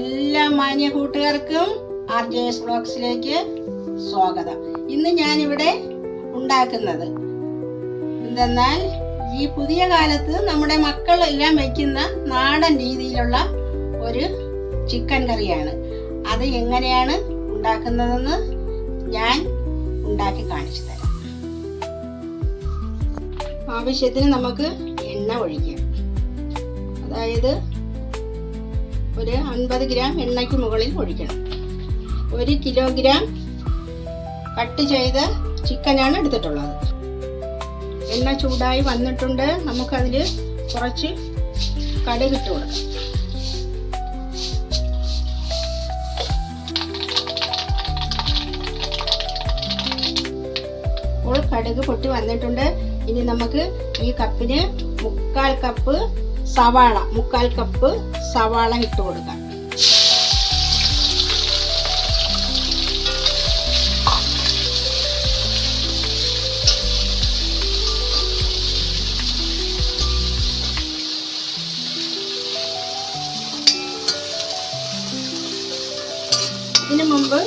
എല്ലാ മാന്യ കൂട്ടുകാർക്കും RJS വ്ലോഗ്സിലേക്ക് സ്വാഗതം. ഇന്ന് ഞാനിവിടെ ഉണ്ടാക്കുന്നത് എന്തെന്നാൽ ഈ പുതിയ കാലത്ത് നമ്മുടെ മക്കളെല്ലാം വയ്ക്കുന്ന നാടൻ രീതിയിലുള്ള ഒരു ചിക്കൻ കറിയാണ്. അത് എങ്ങനെയാണ് ഉണ്ടാക്കുന്നതെന്ന് ഞാൻ ഉണ്ടാക്കി കാണിച്ചു തരാം. ആവശ്യത്തിന് നമുക്ക് എണ്ണ ഒഴിക്കാം. അതായത് ഒരു 50 ഗ്രാം എണ്ണയ്ക്ക് മുകളിൽ ഒഴിക്കണം. 1 കിലോഗ്രാം കട്ട് ചെയ്ത ചിക്കനാണ് എടുത്തിട്ടുള്ളത്. എണ്ണ ചൂടായി വന്നിട്ടുണ്ട്. നമുക്കതിൽ കുറച്ച് കടുകിട്ട് കൊടുക്കാം. ഇപ്പോൾ കടുക് പൊട്ടി വന്നിട്ടുണ്ട്. ഇനി നമുക്ക് ഈ കപ്പിന് 1/4 കപ്പ് സവാള ഇട്ട് കൊടുക്കാം. ഇതിനു മുമ്പ്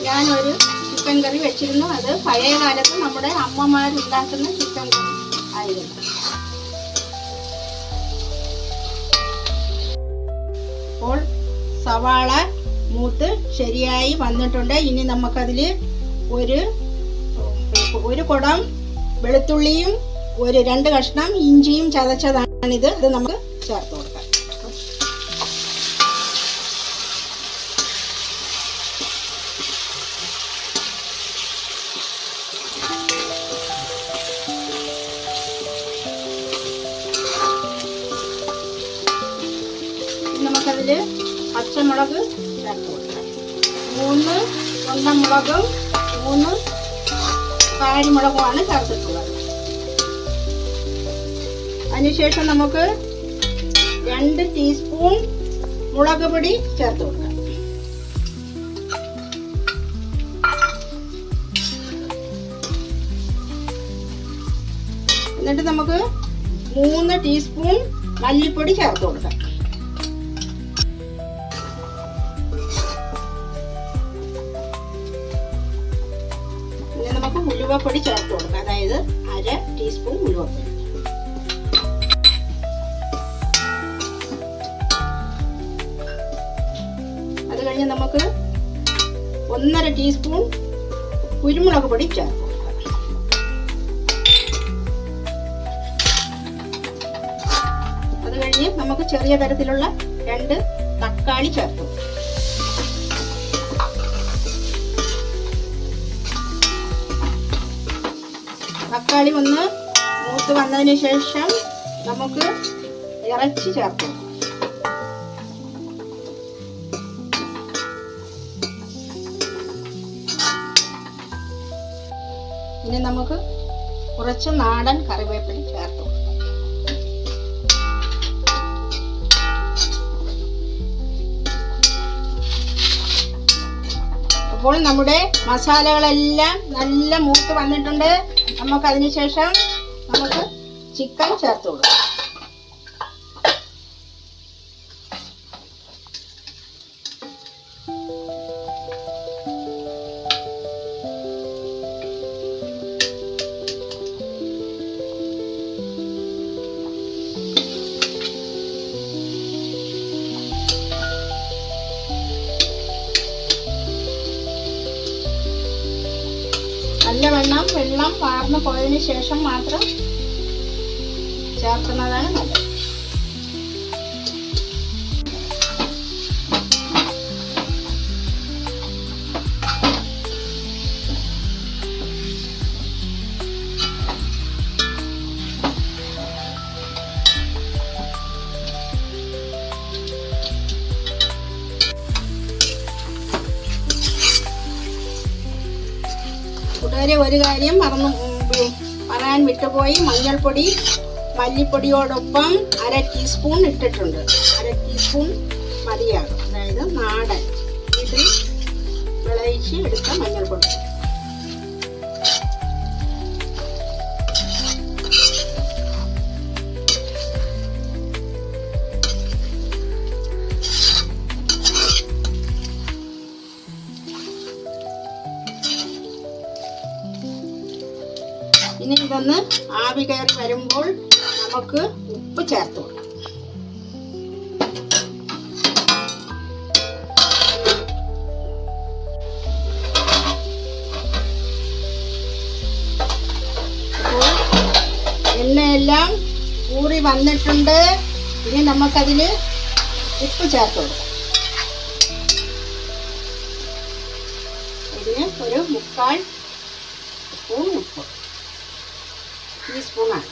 ഞാനൊരു ചിക്കൻ കറി വെച്ചിരുന്നു. അത് പഴയ കാലത്ത് നമ്മുടെ അമ്മമാരുണ്ടാക്കുന്ന ചിക്കൻ കറി ആയിരുന്നു. ഇപ്പോൾ സവാള മൂത്ത് ശരിയായി വന്നിട്ടുണ്ട്. ഇനി നമുക്കതിൽ ഒരു കുടം വെളുത്തുള്ളിയും 2 കഷ്ണം ഇഞ്ചിയും ചതച്ചതാണിത്. ഇത് നമുക്ക് ചേർത്ത് കൊടുക്കാം. നമുക്കതിൽ പച്ചമുളക് ചേർത്ത് കൊടുക്കാം. 3 ഉണ്ടമുളകും 3 കാരിമുളകുമാണ് ചേർത്തിട്ടുള്ളത്. അതിനുശേഷം നമുക്ക് 2 ടീസ്പൂൺ മുളക് പൊടി ചേർത്ത് കൊടുക്കാം. എന്നിട്ട് നമുക്ക് 3 ടീസ്പൂൺ മല്ലിപ്പൊടി ചേർത്ത് കൊടുക്കാം. നമുക്ക് ഉലുവപ്പൊടി ചേർത്ത് കൊടുക്കാം. അതായത് 1/2 ടീസ്പൂൺ ഉലുവപ്പൊടി. അത് കഴിഞ്ഞ് നമുക്ക് 1/2 ടീസ്പൂൺ കുരുമുളക് പൊടി ചേർത്ത് കൊടുക്കാം. അത് കഴിഞ്ഞ് നമുക്ക് ചെറിയ തരത്തിലുള്ള 2 തക്കാളി ചേർത്ത് കൊടുക്കാം. തക്കാളി ഒന്ന് മൂത്ത് വന്നതിന് ശേഷം നമുക്ക് ഇറച്ചി ചേർത്ത് കൊടുക്കാം. ഇനി നമുക്ക് കുറച്ച് നാടൻ കറിവേപ്പില ചേർത്ത് കൊടുക്കാം. അപ്പോൾ നമ്മുടെ മസാലകളെല്ലാം നല്ല മൂത്ത് വന്നിട്ടുണ്ട്. നമുക്ക് അതിനുശേഷം നമുക്ക് ചിക്കൻ ചേർത്ത് കൊടുക്കാം. നല്ലവണ്ണം വെള്ളം വാർന്നു പോയതിനു ശേഷം മാത്രം ചേർക്കുന്നതാണ് നല്ലത്. കൂട്ടുകാരെ, ഒരു കാര്യം പറയാൻ വിട്ടുപോയി. മഞ്ഞൾപ്പൊടി മല്ലിപ്പൊടിയോടൊപ്പം 1/2 ടീസ്പൂൺ ഇട്ടിട്ടുണ്ട്. 1/2 ടീസ്പൂൺ മതിയാകും. അതായത് നാടൻ വീട്ടിൽ വിളയിച്ച് എടുത്ത മഞ്ഞൾപ്പൊടി. ഇതൊന്ന് ആവി കയറി വരുമ്പോൾ നമുക്ക് ഉപ്പ് ചേർത്ത് കൊടുക്കാം. എണ്ണയെല്ലാം ഊറി വന്നിട്ടുണ്ട്. ഇനി നമുക്കതിൽ ഉപ്പ് ചേർത്ത് കൊടുക്കാം. ഇതിന് ഒരു 3/4 സ്പൂൺ ഉപ്പ്, ടീസ്പൂണാണ്.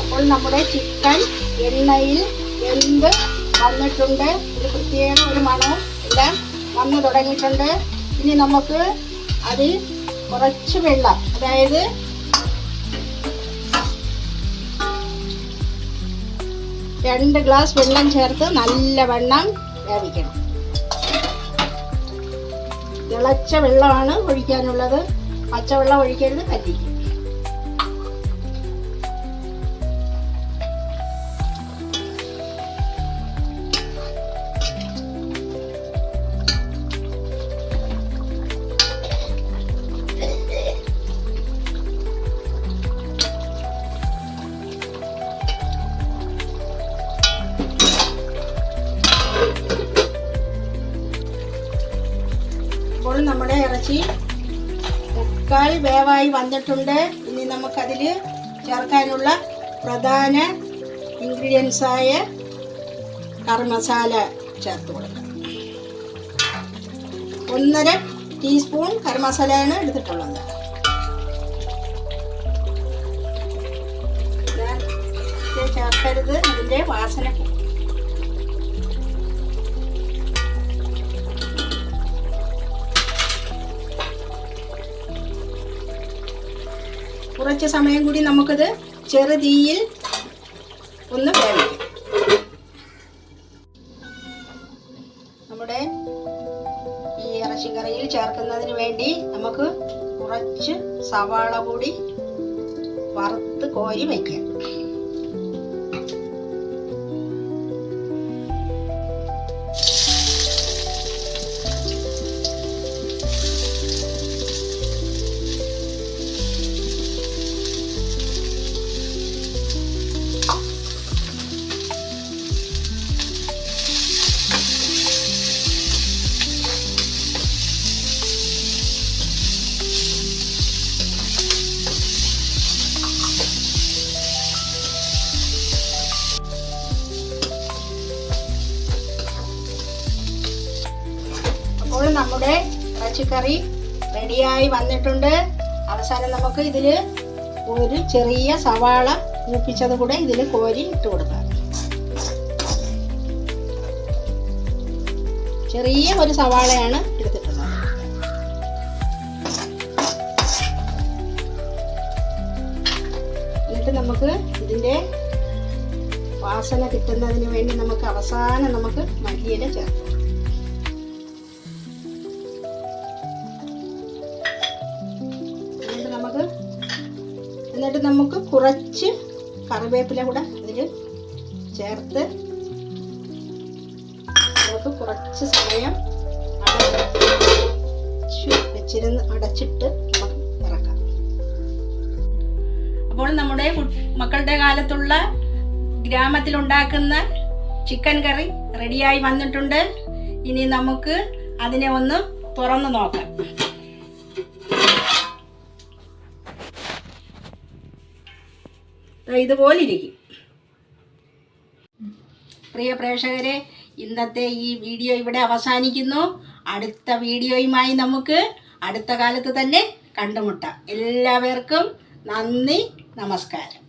അപ്പോൾ നമ്മുടെ ചിക്കൻ എണ്ണയിൽ വെന്ത് വന്നിട്ടുണ്ട്. ഒരു പ്രത്യേക ഒരു മണവും എല്ലാം വന്നു തുടങ്ങിയിട്ടുണ്ട്. ഇനി നമുക്ക് അതിൽ കുറച്ച് വെള്ളം, അതായത് 2 ഗ്ലാസ് വെള്ളം ചേർത്ത് നല്ലവണ്ണം വേവിക്കണം. തിളച്ച വെള്ളമാണ് ഒഴിക്കാനുള്ളത്, പച്ചവെള്ളം ഒഴിക്കരുത്, കല്ലിക്കും. അപ്പോൾ നമ്മുടെ ഇറച്ചി 3/4 വേവായി വന്നിട്ടുണ്ട്. ഇനി നമുക്കതിൽ ചേർക്കാനുള്ള പ്രധാന ഇൻഗ്രീഡിയൻസായ കറി മസാല ചേർത്ത് കൊടുക്കാം. 1.5 ടീസ്പൂൺ കറി മസാലയാണ് എടുത്തിട്ടുള്ളത്. ചേർക്കരുത്, അതിൻ്റെ വാസന പോകും. കുറച്ച് സമയം കൂടി നമുക്കത് ചെറുതീയിൽ ഒന്ന് വേവിക്കാം. നമ്മുടെ ഈ ഇറച്ചിക്കറിയിൽ ചേർക്കുന്നതിന് വേണ്ടി നമുക്ക് കുറച്ച് സവാള കൂടി വറുത്ത് കോരി വയ്ക്കാം. അപ്പോൾ നമ്മുടെ ഇറച്ചിക്കറി റെഡിയായി വന്നിട്ടുണ്ട്. അവസാനം നമുക്ക് ഇതിൽ ഒരു ചെറിയ സവാള മൂപ്പിച്ചത് കൂടെ ഇതിൽ കോരി ഇട്ട് കൊടുക്കാം. ചെറിയ ഒരു സവാളയാണ് എടുത്തിട്ടുള്ളത്. എന്നിട്ട് നമുക്ക് ഇതിൻ്റെ വാസന കിട്ടുന്നതിന് വേണ്ടി നമുക്ക് അവസാനം നമുക്ക് മല്ലിയില ചേർക്കാം. എന്നിട്ട് നമുക്ക് കുറച്ച് കറിവേപ്പില കൂടെ അതിൽ ചേർത്ത് നമുക്ക് കുറച്ച് സമയം അടച്ചിട്ട് നമുക്ക് ഇറക്കാം. അപ്പോൾ നമ്മുടെ മക്കളുടെ കാലത്തുള്ള ഗ്രാമത്തിലുണ്ടാക്കുന്ന ചിക്കൻ കറി റെഡിയായി വന്നിട്ടുണ്ട്. ഇനി നമുക്ക് അതിനെ ഒന്ന് തുറന്ന് നോക്കാം. ഇതുപോലിരിക്കും. പ്രിയ പ്രേക്ഷകരെ, ഇന്നത്തെ ഈ വീഡിയോ ഇവിടെ അവസാനിക്കുന്നു. അടുത്ത വീഡിയോയുമായി നമുക്ക് അടുത്ത കാലത്ത് തന്നെ കണ്ടുമുട്ടാം. എല്ലാവർക്കും നന്ദി, നമസ്കാരം.